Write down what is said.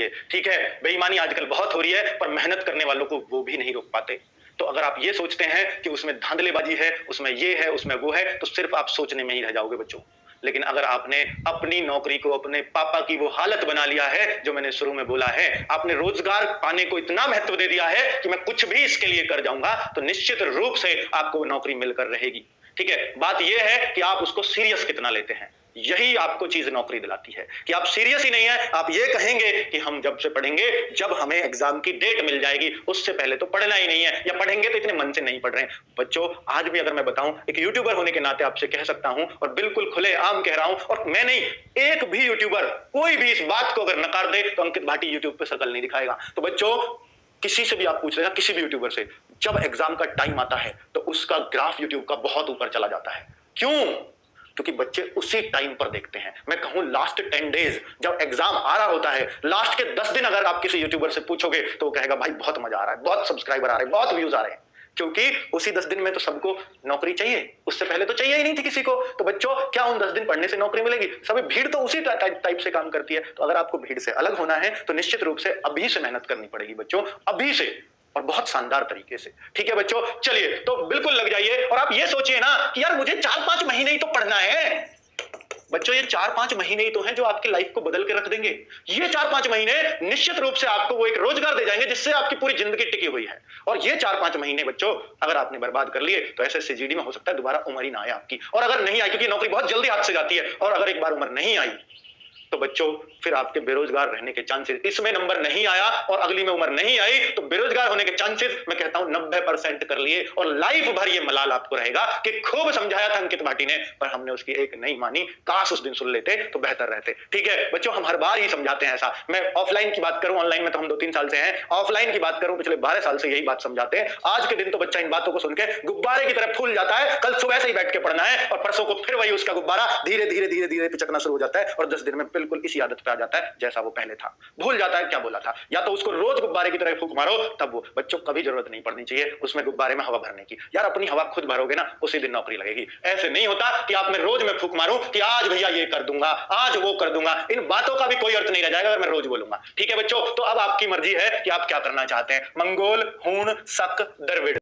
लीजिए, ठीक है। बेईमानी आजकल बहुत हो रही है, पर मेहनत करने वालों को वो भी नहीं रोक पाते। तो अगर आप ये सोचते हैं कि उसमें धांधलेबाजी है, उसमें ये है, उसमें वो है, तो सिर्फ आप सोचने में ही रह जाओगे बच्चों। लेकिन अगर आपने अपनी नौकरी को अपने पापा की वो हालत बना लिया है, जो मैंने शुरू में बोला है, आपने रोजगार पाने को इतना महत्व दे दिया है कि मैं कुछ भी इसके लिए कर जाऊंगा, तो निश्चित रूप से आपको वो नौकरी मिलकर रहेगी। ठीक है, बात यह है कि आप उसको सीरियस कितना लेते हैं। यही आपको चीज नौकरी दिलाती है कि आप सीरियस ही नहीं है। आप ये कहेंगे कि हम जब से पढ़ेंगे, जब हमें एग्जाम की डेट मिल जाएगी, उससे पहले तो पढ़ना ही नहीं है, या पढ़ेंगे तो इतने मन से नहीं पढ़ रहे हैं। बच्चों, आज भी अगर मैं बताऊं, एक यूट्यूबर होने के नाते आपसे कह सकता हूं, और बिल्कुल खुलेआम कह रहा हूं, और मैं नहीं, एक भी यूट्यूबर कोई भी इस बात को अगर नकार दे तो अंकित भाटी यूट्यूब पे शकल नहीं दिखाएगा। तो बच्चों, किसी से भी आप पूछ लेना, किसी भी यूट्यूबर से, जब एग्जाम का टाइम आता है तो उसका ग्राफ यूट्यूब का बहुत ऊपर चला जाता है। क्यों? क्योंकि बच्चे उसी टाइम पर देखते हैं। मैं कहूं लास्ट 10 डेज, जब एग्जाम आ रहा होता है, लास्ट के 10 दिन अगर आप किसी यूट्यूबर से पूछोगे तो वो कहेगा भाई बहुत मजा आ रहा है, बहुत सब्सक्राइबर आ रहे हैं, बहुत व्यूज आ रहे हैं। क्योंकि उसी 10 दिन में तो सबको नौकरी चाहिए, उससे पहले तो चाहिए ही नहीं थी किसी को। तो बच्चों, क्या उन 10 दिन पढ़ने से नौकरी मिलेगी? सभी भीड़ तो उसी टाइप से काम करती है। तो अगर आपको भीड़ से अलग होना है तो निश्चित रूप से अभी से मेहनत करनी पड़ेगी बच्चों, अभी से, और बहुत शानदार तरीके से। ठीक है बच्चों, चलिए तो बिल्कुल लग जाइए। और आप ये सोचिए ना कि यार मुझे 4-5 महीने ही तो पढ़ना है। बच्चों, ये 4-5 महीने ही तो हैं जो आपकी लाइफ को बदल के रख देंगे। ये 4-5 महीने निश्चित रूप से आपको वो एक रोजगार दे जाएंगे जिससे आपकी पूरी जिंदगी टिकी हुई है। और ये 4-5 महीने बच्चों अगर आपने बर्बाद कर लिए तो ऐसे सीजीडी में हो सकता है दोबारा उम्र ही ना आए आपकी। और अगर नहीं आई, क्योंकि नौकरी बहुत जल्दी हाथ से जाती है, और अगर एक बार उम्र नहीं आई तो बच्चों फिर आपके बेरोजगार रहने के चांसेस, इसमें नंबर नहीं आया और अगली में उम्र नहीं आई तो बेरोजगार होने के चांसेस मैं कहता हूं 90% कर लिए। और लाइफ भर ये मलाल आपको रहेगा कि खूब समझाया था अंकित भाटी ने, पर हमने उसकी एक नहीं मानी। काश उस दिन सुन लेते तो बेहतर रहते। ठीक है बच्चों, हम हर बार ही समझाते हैं ऐसा। मैं ऑफलाइन की बात करूं, ऑनलाइन में तो हम 2-3 साल से हैं, ऑफलाइन की बात करूं पिछले 12 साल से यही बात समझाते हैं। आज के दिन तो बच्चा इन बातों को सुन के गुब्बारे की तरह फूल जाता है। कल सुबह से ही बैठ के पढ़ना है और परसों को फिर वही उसका गुब्बारा धीरे धीरे धीरे धीरे पिचकना शुरू हो जाता है, और 10 दिन में बिल्कुल इसी आदत पे जाता है जैसा वो पहले था। भूल जाता है क्या बोला था। या तो उसको रोज गुब्बारे की तरह फूंक मारो, तब वो। बच्चों, कभी जरूरत नहीं पड़नी चाहिए उसमें गुब्बारे में हवा भरने की। यार अपनी हवा खुद भरोगे ना, उसी दिन नौकरी लगेगी। ऐसे नहीं होता कि आप मैं रोज में फूंक मारूं कि आज भैया ये कर दूंगा, आज वो कर दूंगा। इन बातों का भी कोई अर्थ नहीं रह जाएगा अगर मैं रोज बोलूंगा। ठीक है बच्चों, तो अब आपकी मर्जी है कि आप क्या करना चाहते हैं। मंगोल, हूण, शक, द्रविड़।